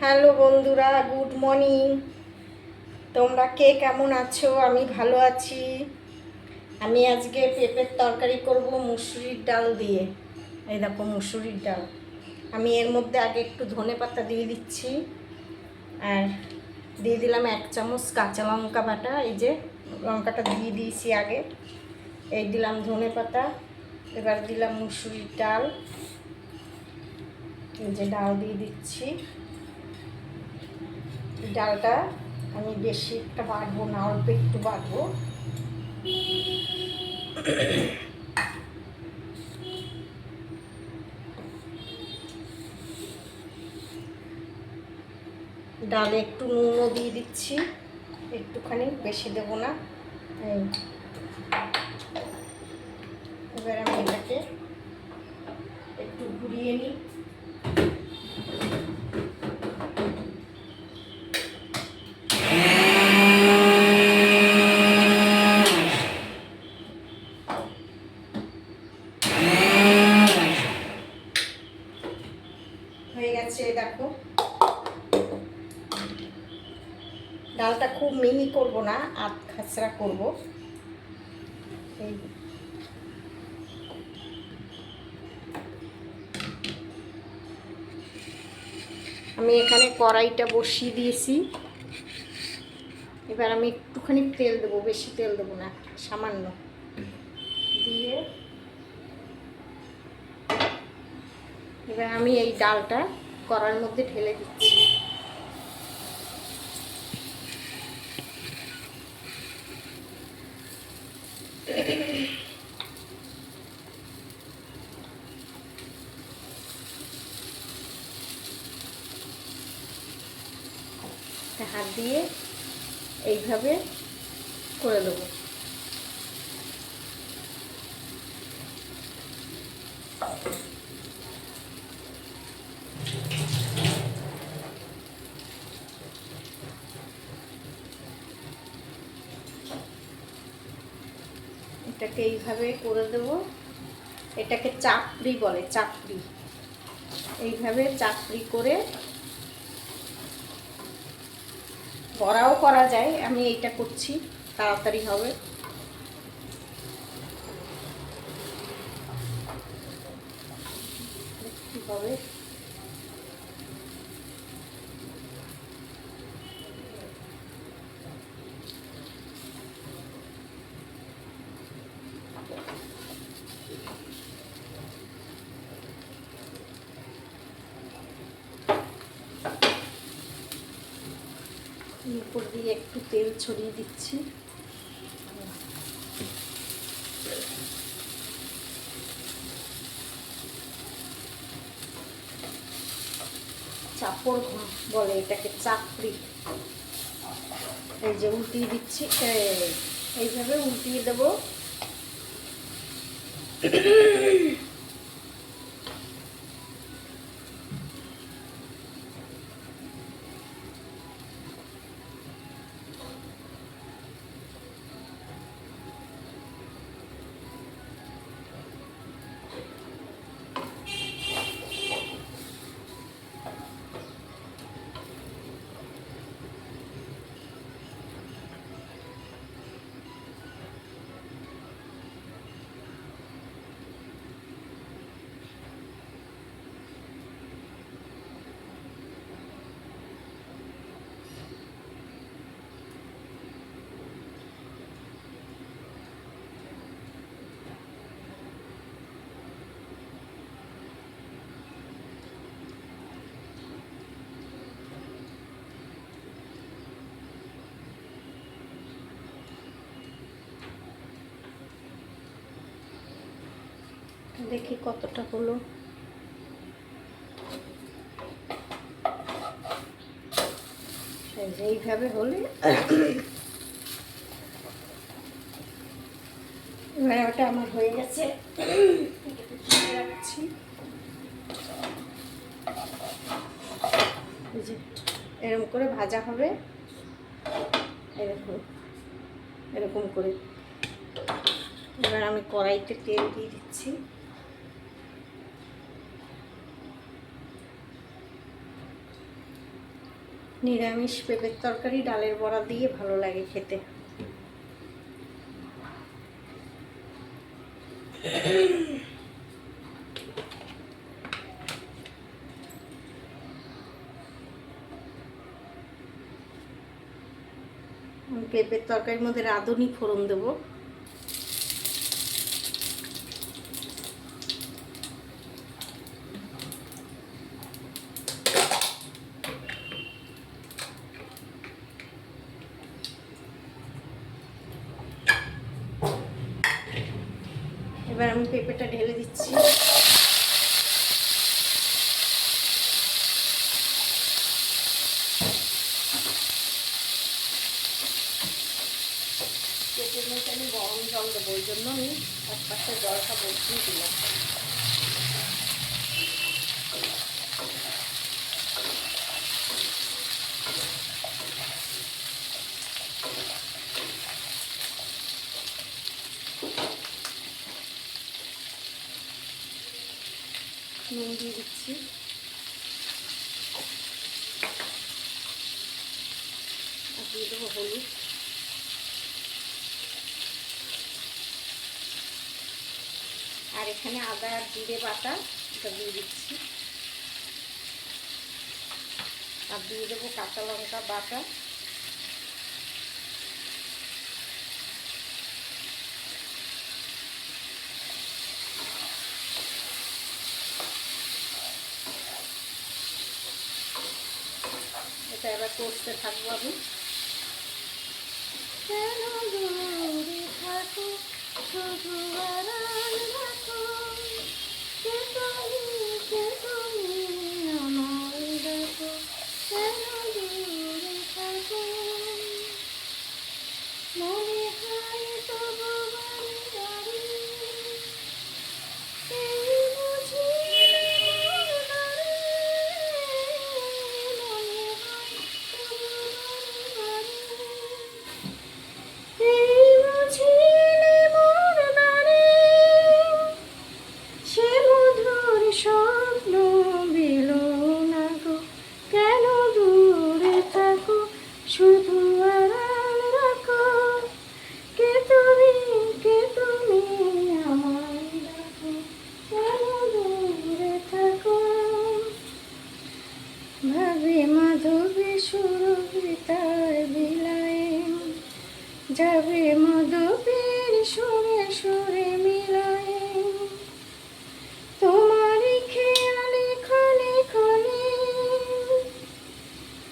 Hello বন্ধুরা, good morning. তোমরা কে কেমন আছো? আমি ভালো আছি। আমি আজকে পেঁপের তরকারি করব মুসুরির ডাল দিয়ে। এই দেখো মুসুরির ডাল। আমি এর মধ্যে আগে একটু ধনেপাতা দিয়ে দিচ্ছি, আর দিয়ে দিলাম 1 চামচ কাঁচা লঙ্কা বাটা। এই যে লঙ্কাটা দিয়ে দিয়েছি আগে। এই দিলাম ধনেপাতা। এবার দিলাম মুসুরির ডাল। এই যে ডাল দিয়ে দিচ্ছি। ডালটা আমি বেশি একটা বাটবো না, অল্প একটু বাটবো। ডালে একটু নুনও দিয়ে দিচ্ছি, একটুখানি, বেশি দেবো না। এবার আমি এটাকে একটু ঘুরিয়ে নিই। হয়ে গেছে, দেখো। ডালটা খুব মিহি করব না, আধ খাসরা করবো। এই আমি এখানে কড়াইটা বসিয়ে দিয়েছি। এবার আমি একটুখানি তেল দেবো, বেশি তেল দেবো না, সামান্য দিয়ে এবার আমি এই ডালটা কড়াইয়ের মধ্যে ঢেলে দিচ্ছি। হাত দিয়ে এইভাবে করে দেবো। এটাকে এইভাবে করে দেবো। এটাকে চাপড়ি বলে, চাপড়ি। এইভাবে চাপড়ি করে বড়াও করা যায়। আমি এইটা করছি, তাড়াতাড়ি হবে। হবে উপর দিয়ে একটু তেল ছড়িয়ে দিচ্ছি। চাপড় বলে এটাকে, চাপড়ি। এই যে উল্টিয়ে দিচ্ছি, এইভাবে উল্টিয়ে দেবো। দেখি কতটা হলো। এইভাবে হলে এবার ওটা আমার হয়ে গেছে। রাখছি। এই যে এরকম করে ভাজা হবে, এরকম এরকম করে। এবার আমি কড়াইতে তেল দিয়ে দিচ্ছি। নিরামিষ পেঁপের তরকারি ডালের বড়া দিয়ে ভালো লাগে খেতে। পেঁপের তরকারির মধ্যে রাঁধুনি ফোড়ন দেবো। এবার আমি পেঁপেটা ঢেলে দিচ্ছি। পেঁপের মধ্যে আমি গরম জল দেবো, ওই জন্য আমি এক পাশে জলটা বসিয়ে দিলাম। নুন দিয়ে দিচ্ছি, আর দিয়ে দেবো হলুদ, আর এখানে আদা আর জিরে বাটা এটা দিয়ে দিচ্ছি, আর দিয়ে দেবো কাঁচা লঙ্কা বাটা, এটা এবার কষতে থাকবো আমি। কেন দূরে থাকো শুধু আড়াল রাখো, কে তুমি আমায় ডাকো, কেন দূরে থাকো, মনে হয় তবু বারে বারে, এই বুঝি বারে, মনে হয় তবু বারে বারে, এই বুঝিলে মোর বারে, সে মধুর স্বপ্ন বিলো না গো, কেন দূরে থাকো শুধু আড়াল রাখো, কে তুমি আমায় ডাকো, কেন দূরে থাকো, ভাবে মাধবী সুরভিতার বিলায়, যাবে মধুবীর সুরে সুরে মিলায়, তোমারই খেয়ালে ক্ষণে ক্ষণে,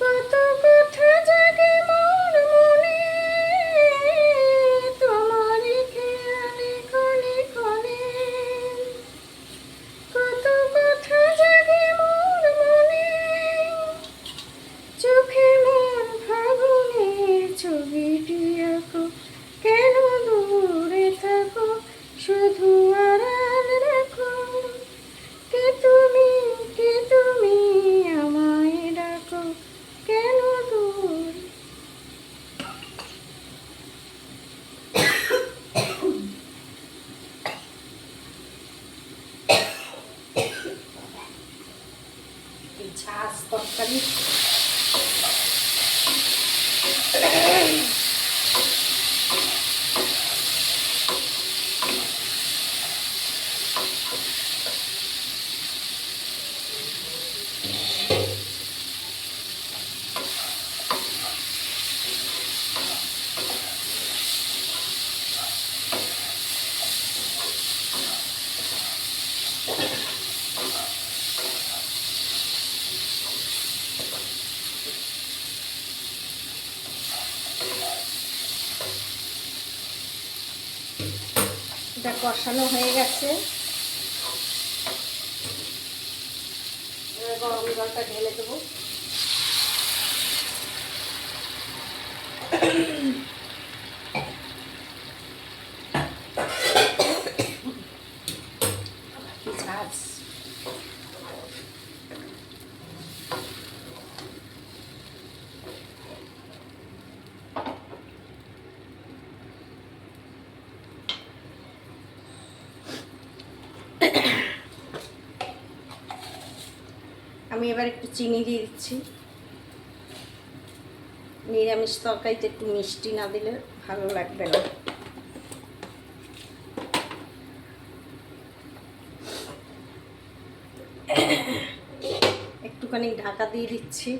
কত কথা জাগে মোর মনে, তোমারই খেয়ালে ক্ষণে ক্ষণে, কত কথা জাগে মোর মনে, চোখে মন ফাগুনের ছবিটি আঁকো, কেন দূরে থাকো শুধু আড়াল রাখো, কে তুমি আমায় ডাকো, কেন দূরে। ঝাঁজ তরকারি এটা কষানো হয়ে গেছে। এবার গরম জলটা ঢেলে দেবো। ঝাঁজ আমি এবার একটু চিনি দিয়ে দিচ্ছি। নিরামিষ তরকারিতে একটু মিষ্টি না দিলে ভালো লাগবে না। একটুখানি ঢাকা দিয়ে দিচ্ছি।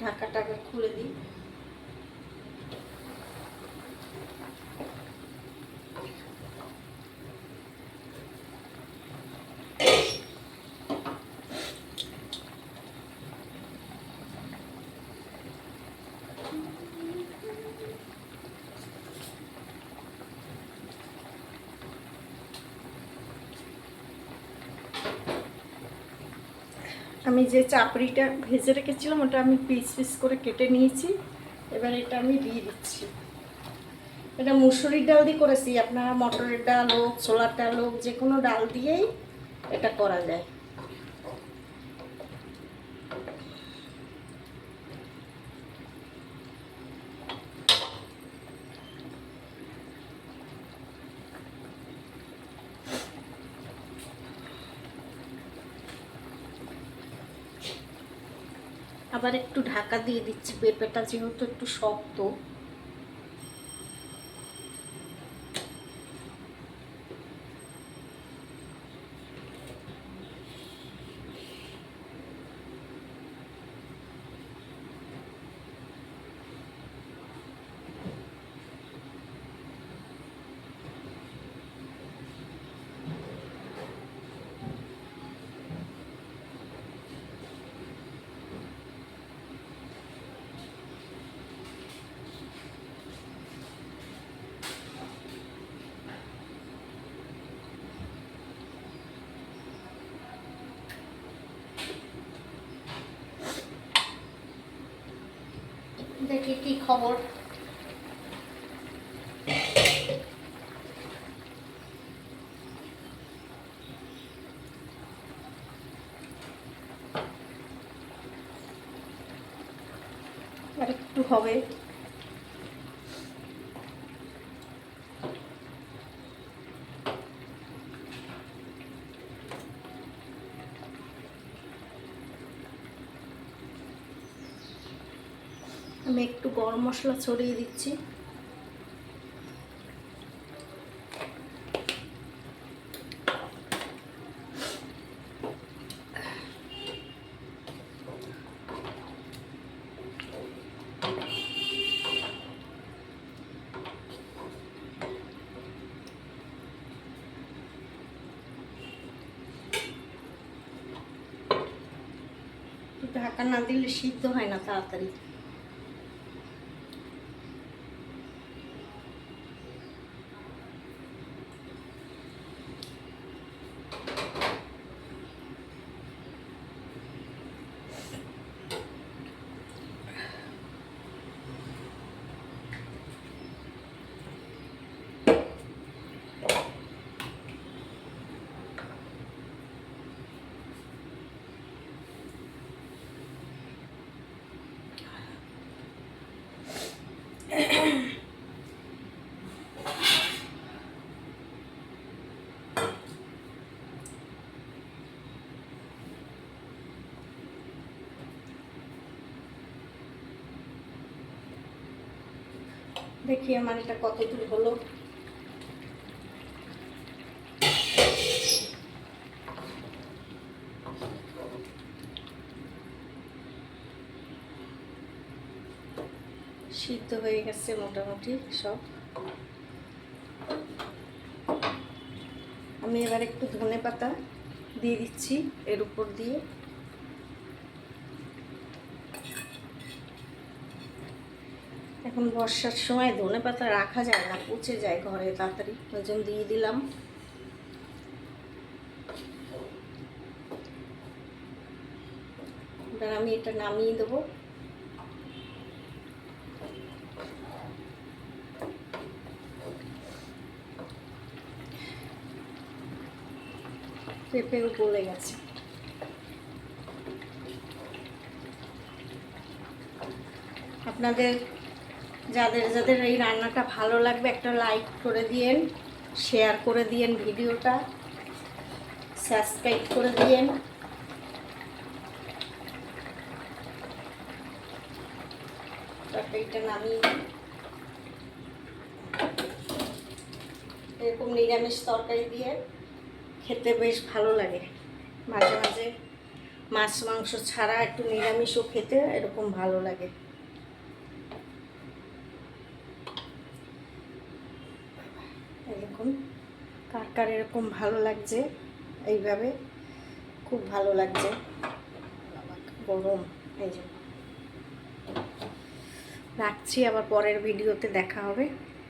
ঢাকাটাকে খুলে দিই। আমি যে চাপড়িটা ভেজে রেখেছিলাম ওটা আমি পিস পিস করে কেটে নিয়েছি। এবার এটা আমি দিয়ে দিচ্ছি। এটা মুসুরির ডাল দিয়ে করেছি, আপনারা মটরের ডাল হোক, ছোলার ডাল হোক, যে কোনো ডাল দিয়েই এটা করা যায়। আবার একটু ঢাকা দিয়ে দিচ্ছি, পেঁপেটা যেহেতু একটু শক্ত। দেখি কি খবর। আর একটু হবে। আমি একটু গরম মশলা ছড়িয়ে দিচ্ছি। ঢাকা না দিলে সিদ্ধ হয় না তাড়াতাড়ি। দেখি আমার এটা কত দূর হলো। সিদ্ধ হয়ে গেছে মোটামুটি সব। আমি এবার একটু ধনেপাতা দিয়ে দিচ্ছি এর উপর দিয়ে। এখন বর্ষার সময় ধনেপাতা রাখা যায় না, পচে যায় ঘরে তাড়াতাড়ি, ওই জন্য দিয়ে দিলাম। এবার আমি এটা নামিয়ে দেবো। পেঁপেও গলে গেছে। আপনাদের যাদের যাদের এই রান্নাটা ভালো লাগবে একটা লাইক করে দিয়েন, শেয়ার করে দিয়েন ভিডিওটা, সাবস্ক্রাইব করে দিয়েন। তরকারিটা নামিয়ে এরকম নিরামিষ তরকারি দিয়ে খেতে বেশ ভালো লাগে। মাঝে মাঝে মাছ মাংস ছাড়া একটু নিরামিষও খেতে এরকম ভালো লাগে। এরকম কার কার এরকম ভালো লাগছে, এইভাবে খুব ভালো লাগছে। গরম এই জন্য রাখছি, আবার পরের ভিডিওতে দেখা হবে।